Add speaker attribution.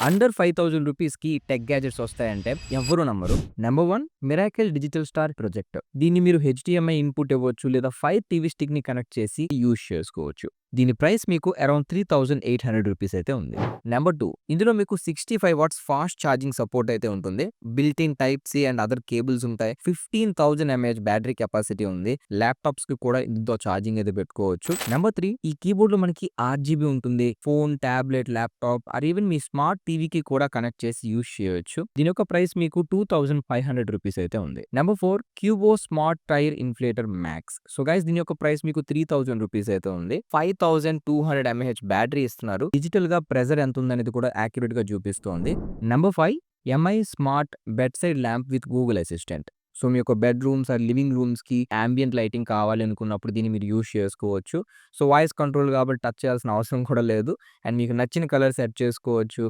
Speaker 1: Under 5,000 రూపీస్‌కి tech gadgets వస్తాయంటే ఎవ్వరు నమ్మరు. Number 1 miracle digital star projector. దీన్ని మీరు హెచ్‌డీఎంఐ ఇన్‌పుట్ ఇవ్వచ్చు లేదా ఫైర్ టీవీ స్టిక్‌ని కనెక్ట్ చేసి యూజ్ చేసుకోవచ్చు. దీని ప్రైస్ మీకు అరౌండ్ 3,800 రూపీస్ అయితే ఉంది. నంబర్ 2 ఇందులో మీకు 65 వాట్స్ ఫాస్ట్ ఛార్జింగ్ సపోర్ట్ అయితే ఉంటుంది. Built in type C and other cables ఉంటాయి. 15,000 ఎంఏహెచ్ బ్యాటరీ కెపాసిటీ ఉంది. ల్యాప్‌టాప్స్‌కి కూడా ఇందులో ఛార్జింగ్ అయితే పెట్టుకోవచ్చు. నంబర్ 3 ఈ కీబోర్డ్‌లో మనకి ఆర్‌జీబీ ఉంటుంది. Phone, tablet, laptop or even me smart టీవీకి కూడా కనెక్ట్ చేసి యూజ్ చేయొచ్చు. దీని యొక్క ప్రైస్ మీకు 2,500 రూపీస్ అయితే ఉంది. Number 4 Qubo smart tyre inflator max. So guys దీని యొక్క ప్రైస్ మీకు 3,000 రూపీస్ అయితే ఉంది. 5,200 ఎంఏహెచ్ బ్యాటరీ ఇస్తున్నారు. డిజిటల్‌గా ప్రెషర్ ఎంత ఉందనేది కూడా యాక్యురేట్‌గా చూపిస్తోంది. Number 5 MI smart bed side lamp with Google assistant. So మీ యొక్క బెడ్‌రూమ్స్ ఆర్ లివింగ్ రూమ్స్‌కి యాంబియంట్ లైటింగ్ కావాలి అనుకున్నప్పుడు దీన్ని మీరు యూజ్ చేసుకోవచ్చు. సో వాయిస్ కంట్రోల్ కాబట్టి టచ్ చేయాల్సిన అవసరం కూడా లేదు. అండ్ మీకు నచ్చిన కలర్ సెట్ చేసుకోవచ్చు.